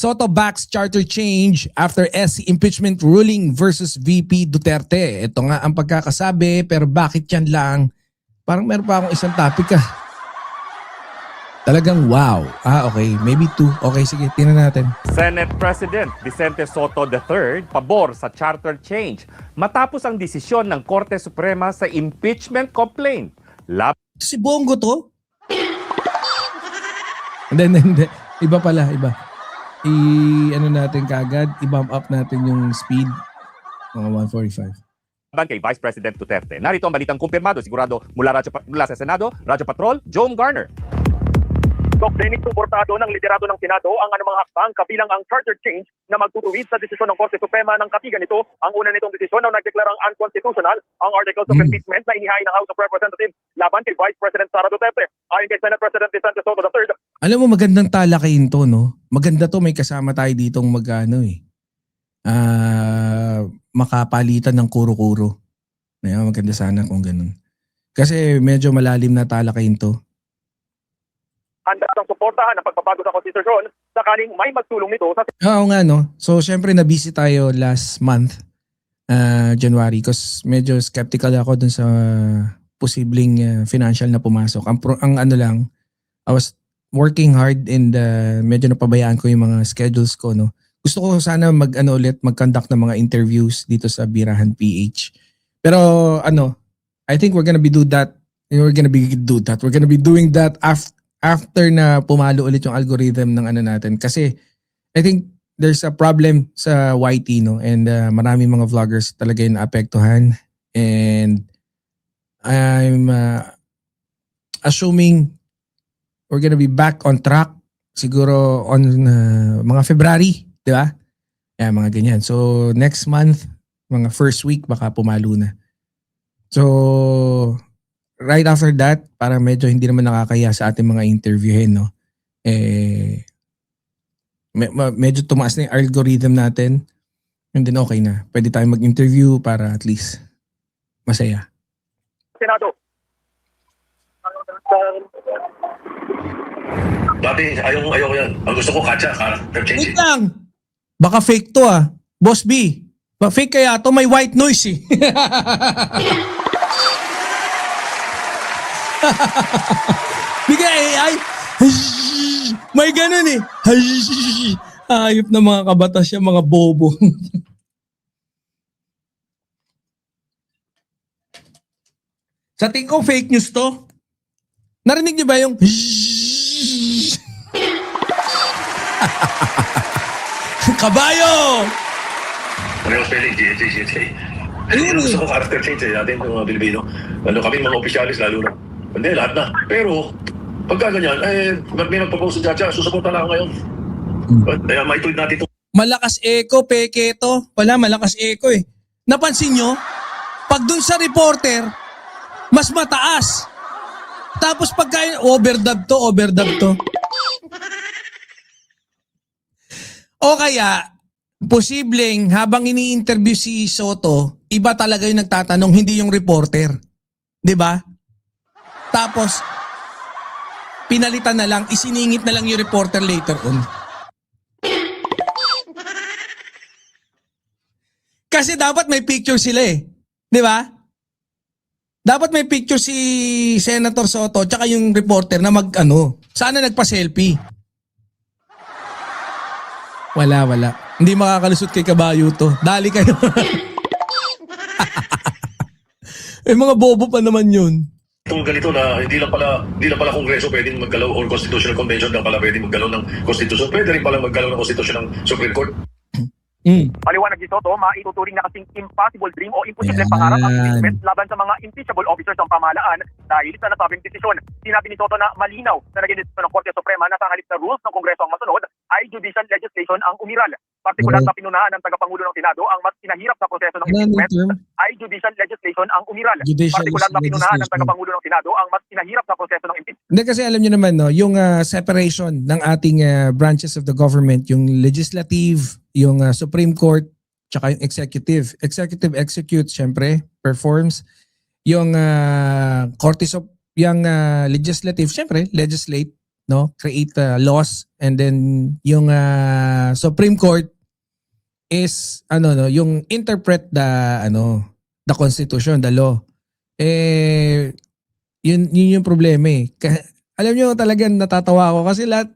Soto backs charter change after SC impeachment ruling versus VP Duterte. Ito nga ang pagkakasabi, pero bakit yan lang? Parang meron pa akong isang topic ah. Talagang wow. Okay. Maybe two. Okay, sige. Tingnan natin. Senate President Vicente Soto III pabor sa charter change matapos ang desisyon ng Korte Suprema sa impeachment complaint. Si Bongo to? Hindi. Iba pala, iba. Ano natin kagad, i-bump up natin yung speed. Mga 145. Laban kay Vice President Duterte. Narito ang balitang kumpirmado sigurado mula sa Senado, Radyo Patrol, Jome Garner. Doc Dennis, suportado ng liderato ng Senado ang anumang hakbang kabilang ang charter change na magtutuwid sa desisyon ng Korte Suprema ng katigan nito. Ang una nitong desisyon na nagdeklarang unconstitutional ang articles of impeachment na inihain ng House of Representatives laban kay Vice President Sara Duterte. Ayon kay Senate President Vicente Soto III, Alam mo, magandang talakayin to, no? Maganda to, may kasama tayo ditong makapalitan ng kuro-kuro. Maganda sana kung ganun. Kasi medyo malalim na talakayin to. handa ang suportahan ang pagbabago sa konstitusyon sakaling may magtulong nito sa Oo nga, no? So, syempre, na-busy tayo last month, January, because medyo skeptical ako dun sa posibleng financial na pumasok. Ang ano lang, I was working hard and medyo napabayaan ko yung mga schedules ko, no? Gusto ko sana mag-conduct ng mga interviews dito sa Birahan PH. Pero I think we're gonna be doing that. We're gonna be doing that after na pumalo ulit yung algorithm ng natin. Kasi I think there's a problem sa YT, no? And marami mga vloggers talaga yung naapektuhan. And I'm assuming we're gonna be back on track siguro on mga February, di ba? Mga ganyan. So next month, mga first week, baka pumalo na. So right after that, para medyo hindi naman nakakaya sa ating mga interviewin, no? Medyo tumaas na yung algorithm natin, and then okay na. Pwede tayong mag-interview para at least masaya. Senado. Dati, ayoko yan. Ang gusto ko, katsa, character Wait change. lang! Baka fake to ah. Boss B, fake kaya to, may white noise eh. Bigay AI. May ganun eh. Ayop na mga kabatas siya, mga bobo. Sa tingin ko fake news to. Narinig niyo ba yung kabayo? Pareho spelling, GHA. Ang gusto ko, character change eh. Natin mga Pilipino. Kami mga opisyalis lalo na. Hindi, lahat na. Pero, pagka ganyan, may nagpapose sa Chacha, susuporta na ako ngayon. Kaya maituloy natin ito. Malakas echo, peke to. Wala, malakas echo eh. Napansin nyo? Pag dun sa reporter, mas mataas. Tapos pagka overdub to. O kaya, posibleng habang ini-interview si Soto, iba talaga yung nagtatanong, hindi yung reporter. 'Di ba? Tapos, pinalitan na lang, isiningit na lang yung reporter later on. Kasi dapat may picture sila eh. 'Di ba? Dapat may picture si Senator Soto tsaka yung reporter na sana nagpa-selfie. Wala. Hindi makakalusot kay kabayo to. Dali kayo. Mga bobo pa naman yun. Itong ganito na hindi lang pala Kongreso pwedeng maggalaw or Constitutional Convention lang pala pwedeng maggalaw ng Constitution. Pwede rin pala maggalaw ng Constitution ng Supreme Court. Paliwanag ni Soto, maituturing na kasing impossible dream o imposible pangarap ang impeachment laban sa mga impeachable officers ng pamahalaan dahil sa nasabing desisyon. Sinabi ni Soto na malinaw na naging desisyon ng Korte Suprema na sa halip na rules ng Kongreso ang masunod ay judicial legislation ang umiral. Partikular na pinunahan ng tagapangulo ng Senado ang mas pinahirap na proseso ng impeachment ay judicial legislation ang umiral. Partikular na pinunahan ng tagapangulo ng Senado ang mas pinahirap na proseso ng impeachment. Hindi, kasi alam niyo naman, no, yung separation ng ating branches of the government, yung legislative, yung Supreme Court, tsaka yung executive. Executive executes, syempre, performs. Yung yung legislative, syempre, legislate. no? Create laws, and then yung Supreme Court is yung interpret the constitution, the law. Yun yung problema eh. Alam nyo, talagang natatawa ako kasi lahat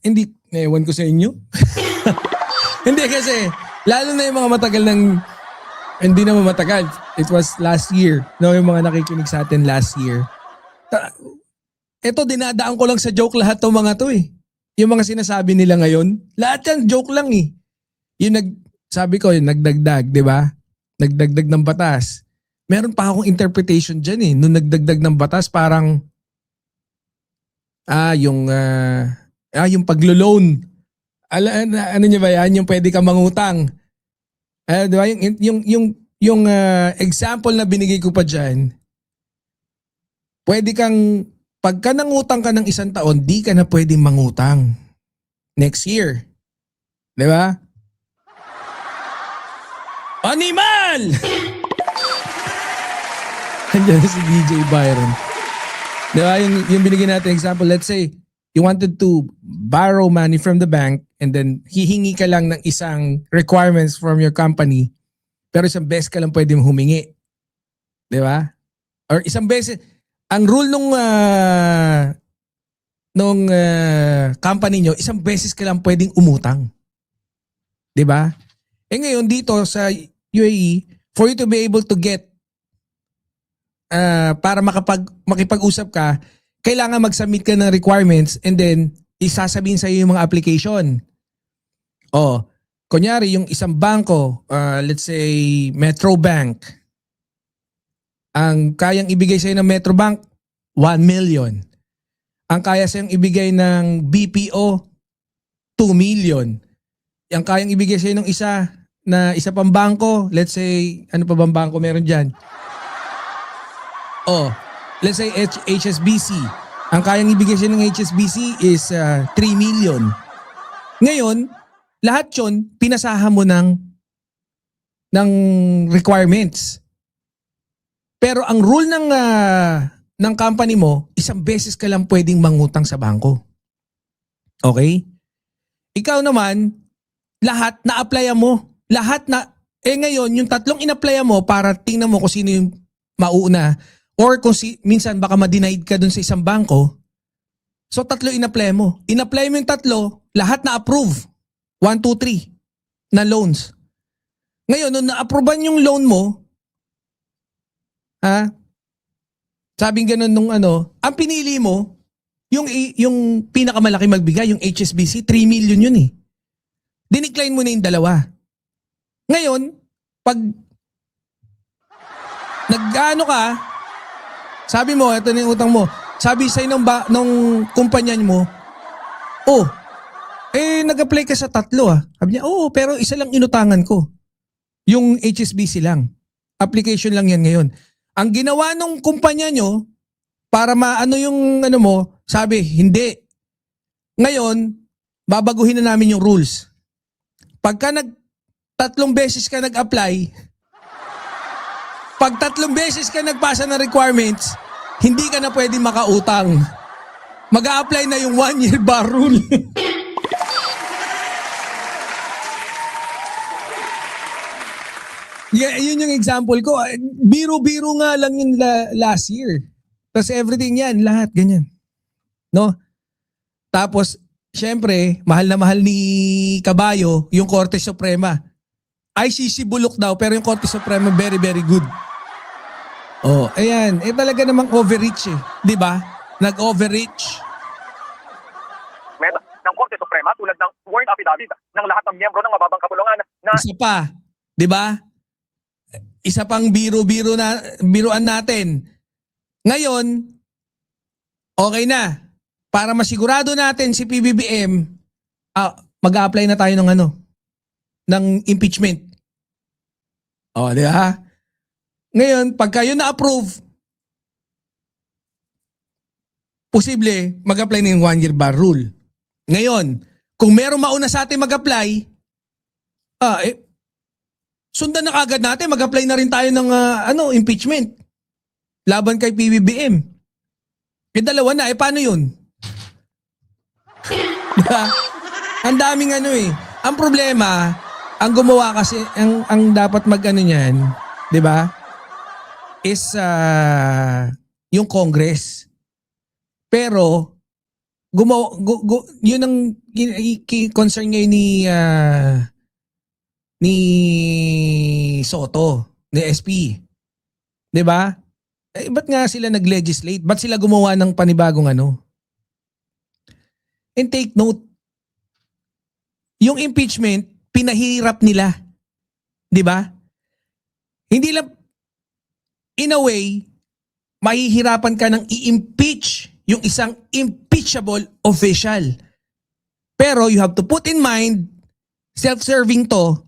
hindi, ewan ko sa inyo. Hindi kasi, lalo na yung mga matagal hindi naman matagal. It was last year. No, yung mga nakikinig sa atin last year. Ito, dinadaan ko lang sa joke lahat ng mga to eh. Yung mga sinasabi nila ngayon, lahat yan joke lang eh. Sabi ko, yung nagdagdag, di ba? Nagdagdag ng batas. Meron pa akong interpretation dyan eh. Nung nagdagdag ng batas, parang, yung paglo-loan. Ano niya ba yan? Yung pwede ka mangutang. Di ba? Yung example na binigay ko pa dyan, pwede kang, pagka nangutang ka ng 1 taon, di ka na pwedeng mangutang next year. Di ba? Animal! Andiyan si DJ Byron. Di ba? Yung binigyan natin example, let's say, you wanted to borrow money from the bank and then hihingi ka lang ng isang requirements from your company, pero isang beses ka lang pwedeng humingi. Di ba? Or isang beses, ang rule nung company nyo, isang beses ka lang pwedeng umutang. Di ba? Ngayon dito sa UAE, for you to be able to get para makipag-usap ka, kailangan mag-submit ka ng requirements and then isasabihin sa iyo yung mga application. Kunyari yung isang bangko, let's say Metro Bank, ang kayang ibigay sa iyo ng Metro Bank, 1 million. Ang kaya sa iyo ibigay ng BPO, 2 million. Ang kayang ibigay sa iyo ng isa pang bangko, let's say, ano pa bang bangko meron dyan? Let's say HSBC. Ang kayang ibigay siya ng HSBC is 3 million. Ngayon, lahat yun, pinasahan mo ng requirements. Pero ang rule ng company mo, isang beses ka lang pwedeng mangutang sa bangko. Okay? Ikaw naman, lahat na-applyan mo. Ngayon, yung 3 in-applyan mo para tingnan mo kung sino yung mauuna. Or kung minsan baka ma-denied ka dun sa isang bangko. So 3 in-apply mo. In-apply mo yung 3, lahat na-approve. 1, 2, 3 na loans. Ngayon, nung na-approvean yung loan mo, sabing ganun nung ang pinili mo, yung pinakamalaki magbigay, yung HSBC, 3 million yun eh. Dinecline mo na yung 2. Ngayon, pag nag-ano ka, sabi mo, ito na yung utang mo. Sabi sa'yo nung kumpanya mo, nag-apply ka sa 3 Sabi niya, pero isa lang inutangan ko. Yung HSBC lang. Application lang yan ngayon. Ang ginawa nung kumpanya nyo, para maano yung mo, sabi, hindi. Ngayon, babaguhin na namin yung rules. Pagka 3 beses ka nag-apply, pag 3 beses ka nagpasa ng requirements, hindi ka na pwede makautang. Mag-a-apply na yung 1-year bar rule. Yun yung example ko. Biro-biro nga lang yun last year. Tapos everything yan, lahat ganyan. No? Tapos, syempre, mahal na mahal ni Kabayo yung Korte Suprema. ICC bulok daw, pero yung Korte Suprema very, very good. Ayan. Talaga namang overreach eh. Di ba? Nag-overreach. Ng Korte Suprema tulad ng warrant affidavit ng lahat ng miyembro ng mababang kapulungan na Isa pa. Di ba? Isa pang biruan natin. Ngayon, okay na. Para masigurado natin si PBBM, mag-a-apply na tayo ng impeachment. Di ba? Ngayon, pagka yun na-approve, posible mag-apply na yung 1-year bar rule. Ngayon, kung merong mauna sa atin mag-apply, sundan na kagad natin, mag-apply na rin tayo ng impeachment laban kay PBBM. Dalawa na, paano yun? Diba? Ang daming ano eh. Ang problema, ang gumawa kasi, ang dapat mag-ano niyan, di ba? Is yung Congress. Pero, yun ang concern ngayon ni Soto, ni SP. Di ba? Ba't nga sila nag-legislate? Ba't sila gumawa ng panibagong ano? And take note, yung impeachment, pinahirap nila. Di ba? Hindi lang, in a way, mahihirapan ka ng i-impeach yung isang impeachable official. Pero you have to put in mind, self-serving to,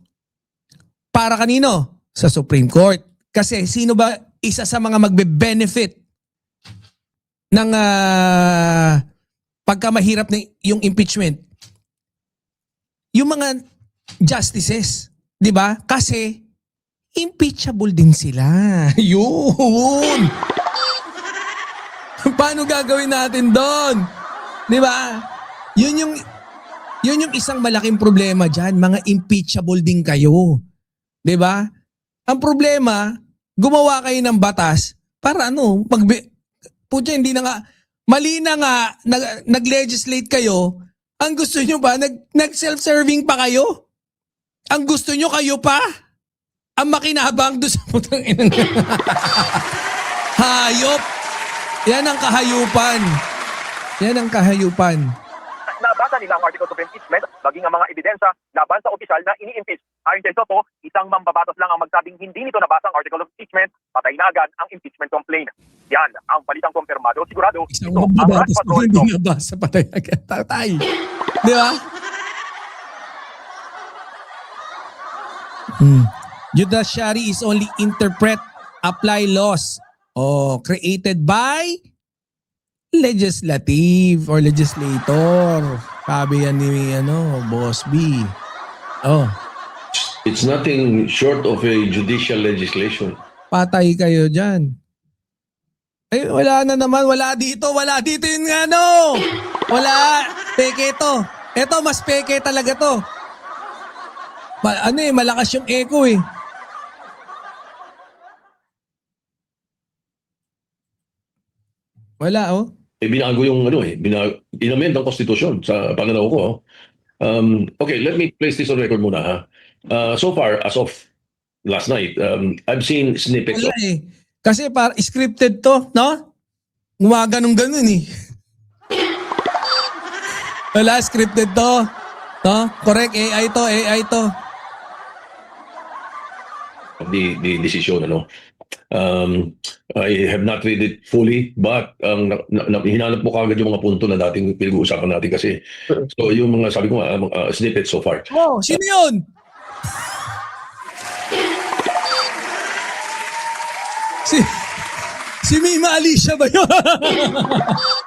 para kanino? Sa Supreme Court. Kasi sino ba isa sa mga magbe-benefit ng pagka mahirap na yung impeachment? Yung mga justices, 'di ba? Kasi impeachable din sila. Yun. Paano gagawin natin doon? 'Di ba? Yun yung isang malaking problema diyan, mga impeachable din kayo. 'Di ba? Ang problema, gumawa kayo ng batas para ano, putya, hindi na nga, mali na nga, nag-legislate kayo, ang gusto nyo ba, nag-self-serving pa kayo? Ang gusto nyo kayo pa? Ang makinabang doon sa putang inang hayop. Yan ang kahayupan. Yan ang kahayupan. Nabasa nila ang articles of impeachment, maging ang mga ebidensya laban sa opisyal na ini-impeach. Ayon kay Soto, isang mambabatas lang ang magsabing hindi nito nabasa ang article of impeachment, patay na agad ang impeachment complaint. Yan ang balitang kumpirmado. Sigurado, Isang ito ang mambabatas Radyo kung Patrol hindi nabasa, patay agad. Tatay. Di ba? Judiciary is only interpret, apply laws created by legislative or legislator. Sabi yan ni Boss B. It's nothing short of a judicial legislation. Patay kayo dyan. Ay, wala na naman. Wala dito yung Wala. Peke ito. Ito, mas peke talaga to. Malakas yung echo eh. Wala Binago yung inamend ang konstitusyon sa pananaw ko. Okay, let me place this on record muna ha. So far, as of last night, I've seen snippets Wala eh. Kasi scripted to, no? Gumaganong-ganon eh. Wala, scripted to. No? Correct, AI to. the decision, I have not read it fully, but hinanap mo kagad yung mga punto na dating pinag-uusapan natin kasi. So yung mga sabi ko snippets so far. Sino yun? Si Mima Alicia ba yun?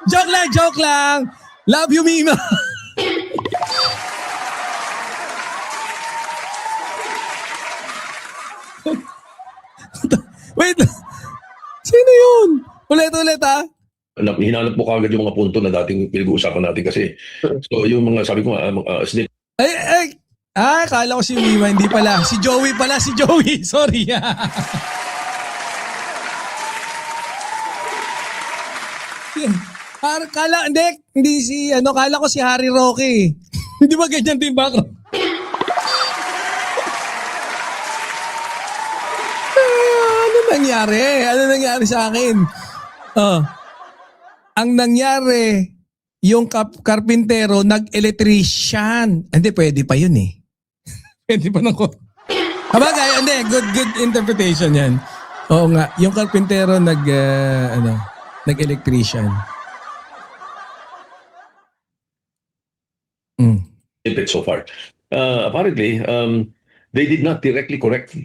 Joke lang. Love you, Mima. Wait. Sino yun? Ulit ha? Hinanap mo kagad yung mga punto na dating pinag-uusapan natin kasi. So yung mga sabi ko snippets. Kala ko si Mima, hindi pala. Si Joey pala, Sorry. Kala ko si Harry Roque. Hindi ba ganyan din background? Ano nangyari sa akin? Ang nangyari, yung karpintero nag-electrician. Hindi, pwede pa yun eh. Pwede pa nako. Habagay, hindi, good interpretation yan. Oo nga, yung karpintero nag-electrician. So far. Apparently, they did not directly correct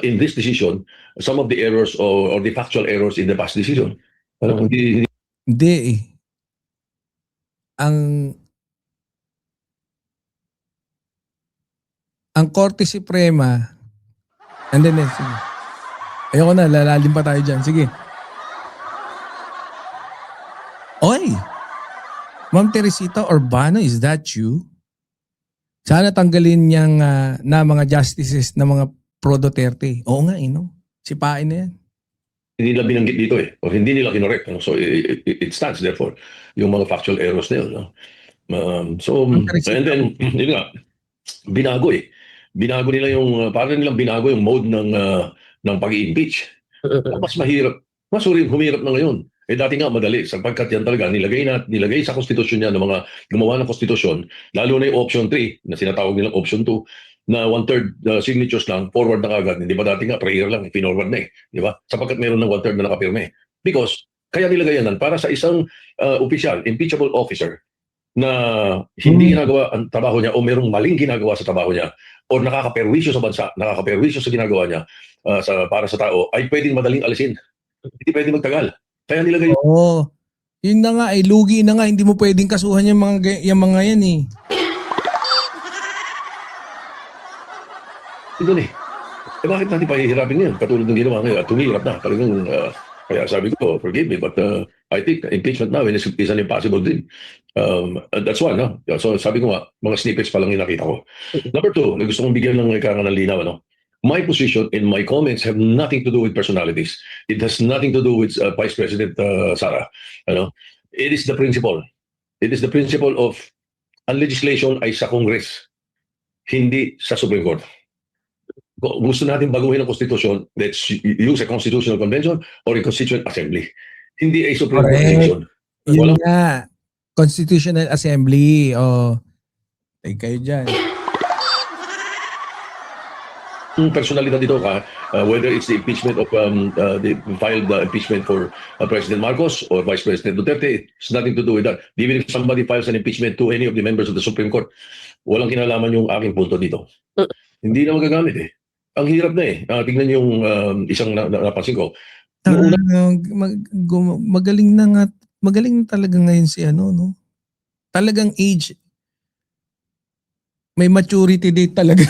in this decision some of the errors or the factual errors in the past decision. Hindi eh. Ang Korte Suprema, sige. Ayoko na, lalalim pa tayo dyan. Sige. Uy, Ma'am Teresita Urbano, is that you? Sana tanggalin niyang na mga justices na mga pro Duterte. Oo nga, no? Sipain na yan. Hindi nila binanggit dito o hindi nila kinorek. So it stands therefore yung mga factual errors na yun. No? And then, yun nga, binago Binago nila yung, parang nilang binago yung mode ng pag-i-impeach. Mas mahirap, mas humirap na ngayon. Dati nga madali, sapagkat yan talaga, nilagay sa konstitusyon niya ng mga gumawa ng konstitusyon, lalo na yung option 3, na sinatawag nilang option 2, na 1/3 signatures lang, forward na kagad. Hindi ba dati nga, prayer lang, pinorward na di ba? Sapagkat meron ng 1/3 na nakapirme. Because, kaya nilagay yan para sa isang opisyal, impeachable officer, na hindi ginagawa ang trabaho niya o merong maling ginagawa sa trabaho niya o nakakaperwisyo sa bansa, nakakaperwisyo sa ginagawa niya para sa tao, ay pwedeng madaling alisin. Hindi pwedeng magtagal. Kaya nilagay Oo. Yun na nga, lugi na nga, hindi mo pwedeng kasuhan yung mga yan eh. doon bakit natin pahihirapin ngayon? Katulad ng ginawa ngayon at tumihirap na. Talagang, kaya sabi ko, forgive me, but I think impeachment now is an impossible dream. That's one, no? So sabi ko nga, mga snippets pa lang yung nakita ko. Number 2, gusto kong bigyan ng linaw, no? My position and my comments have nothing to do with personalities. It has nothing to do with Vice President Sara. It is the principle. It is the principle of ang legislation ay sa Congress, hindi sa Supreme Court. Gusto natin baguhin ang konstitusyon, let's use a constitutional convention or a constituent assembly. Hindi ay Supreme Court election. Yun nga, Constitutional Assembly. Ay kayo dyan. Personalidad dito whether it's the impeachment of the filed impeachment for President Marcos or Vice President Duterte, it's nothing to do with that. Even if somebody files an impeachment to any of the members of the Supreme Court, walang kinalaman yung aking punto dito. Hindi na magagamit Ang hirap na tingnan yung isang napansin ko. Magaling na talaga ngayon si no? Talagang age. May maturity date talaga.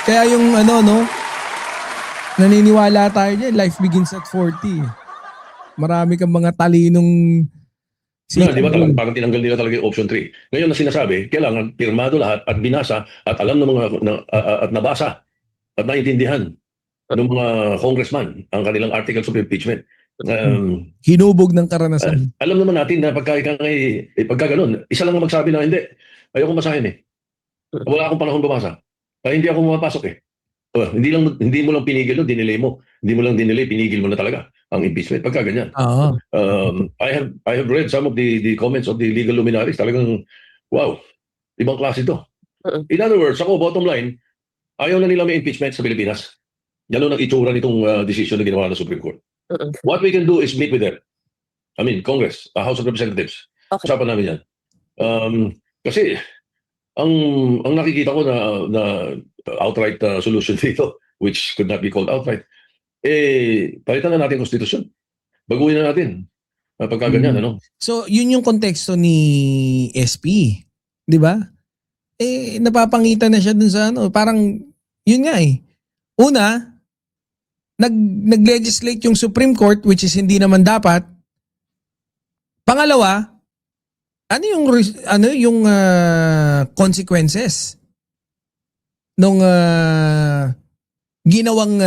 Kaya yung no? Naniniwala tayo dyan, life begins at 40. Marami kang mga talinong Di ba parang tinanggal nila talaga yung option 3. Ngayon na sinasabi, kailangan pirmado lahat at binasa at alam ng mga at nabasa at naintindihan ng mga congressman ang kanilang articles of impeachment. Hinubog ng karanasan. Alam naman natin na pagka ganun, isa lang ang magsabi na hindi, ayoko basahin wala akong panahon babasa. Hindi ako pumapasok hindi mo lang pinigil dinelay mo. Hindi mo lang dinelay, pinigil mo na talaga ang impeachment pagka ganyan. I have read some of the comments of the legal luminaries. Talagang, wow, ibang klase ito. In other words, bottom line, ayaw na nila may impeachment sa Pilipinas. Yan ang itsura nitong decision na ginawa ng Supreme Court. What we can do is meet with them. I mean, Congress, House of Representatives. Okay. Usapan namin yan. Kasi, ang nakikita ko na outright solution dito, which could not be called outright, palitan na natin konstitusyon. Baguhin na natin. Pagka ganyan, So, yun yung konteksto ni SP. Di ba? Napapangitan na siya dun sa parang, yun nga Una, nag-legislate yung Supreme Court, which is hindi naman dapat. Pangalawa, ano yung consequences nung ginawang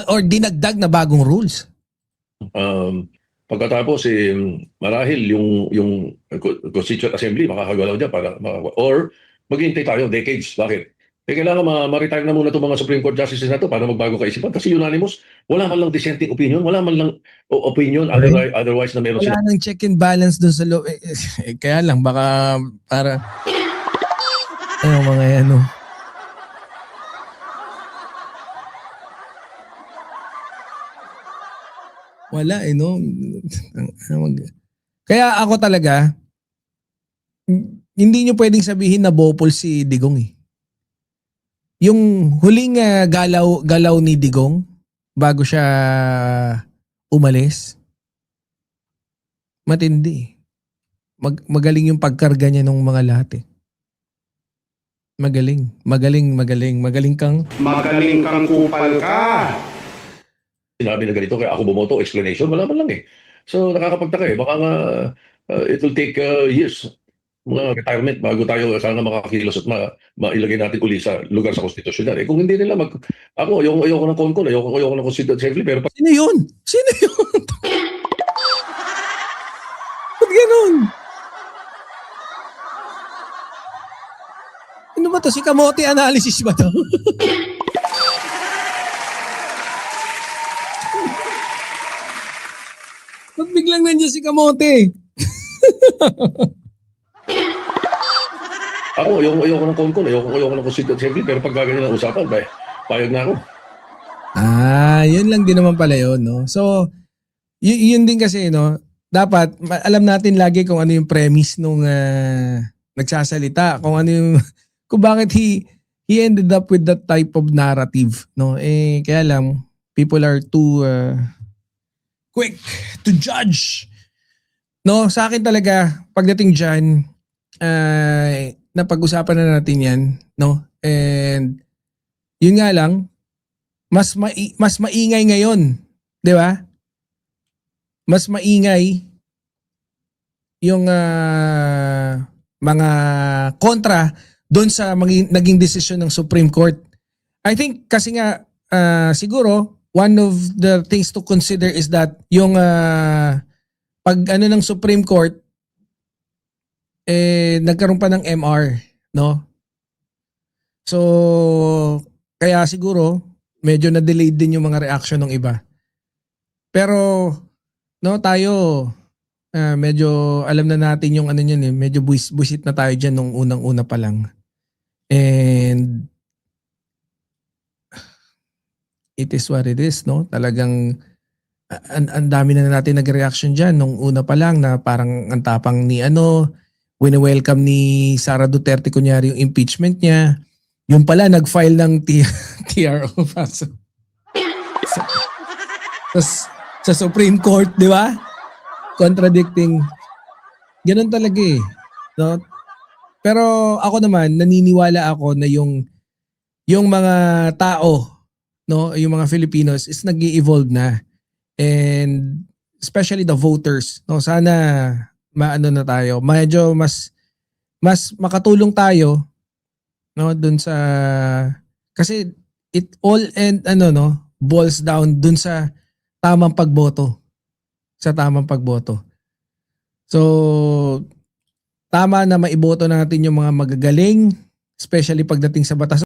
or dinagdag na bagong rules? Pagkatapos marahil yung Constituent Assembly makakagalaw dyan or maghihintay tayo decades. Bakit? Kailangan ma-retire na muna itong mga Supreme Court Justices na ito para magbago kaisipan. Kasi unanimous, wala man lang dissenting opinion, wala man lang opinion otherwise na meron sila. Wala nang check and balance dun sa loob. Kaya lang, baka para mga yan, Wala Kaya ako talaga, hindi nyo pwedeng sabihin na bopol si Digong Yung huling galaw ni Digong bago siya umalis, matindi. Magaling yung pagkarga niya ng mga lahat Magaling kang Magaling kang kupal ka. sinabi na ganito kaya ako bumoto, explanation, wala man lang eh. So nakakapagtaka eh, baka nga it will take years, mga retirement bago tayo sana makakilos at mailagay natin uli sa lugar sa konstitusyon. Kung hindi nila ako ayoko ng CONCON, ayoko ng Constituent Assembly, pero Sino yun? Sino yun? Ba't ganun? Ano ba to? Si Kamote analysis ba to? Ba't biglang nandiyan si Kamote? ako ayoko ng CONCON, ayoko ng Constituent Assembly, pero pag gaganyan ang usapan, payag na ako. Yun lang din naman pala yun, no? So, yun din kasi, no? Dapat, alam natin lagi kung ano yung premise nung nagsasalita, kung ano yung, kung bakit he ended up with that type of narrative, no? Kaya lang, people are too quick to judge. No, sa akin talaga, pagdating dyan, napag-usapan na natin yan, no? And, yun nga lang, mas maingay ngayon, di ba? Mas maingay yung mga kontra doon sa naging desisyon ng Supreme Court. I think kasi nga siguro one of the things to consider is that yung pag ng Supreme Court nagkaroon pa ng MR, no? So kaya siguro medyo na-delayed din yung mga reaction ng iba. Pero no, tayo medyo alam na natin yung ano yun medyo buisit na tayo diyan nung unang-una pa lang. And it is what it is, no? Talagang ang dami na natin nag-reaction diyan nung una pa lang na parang ang tapang ni wini-welcome ni Sara Duterte kunyari yung impeachment niya. Yung pala nag-file ng TRO pa sa Supreme Court, di ba? Contradicting. Ganun talaga eh. No? Pero ako naman, naniniwala ako na yung mga tao, no, yung mga Filipinos is nag-i-evolve na. And especially the voters, no, sana maano na tayo. Medyo mas makatulong tayo, no, dun sa kasi it all boils down dun sa tamang pagboto. Sa tamang pagboto. So tama na maiboto natin yung mga magagaling, especially pagdating sa batas.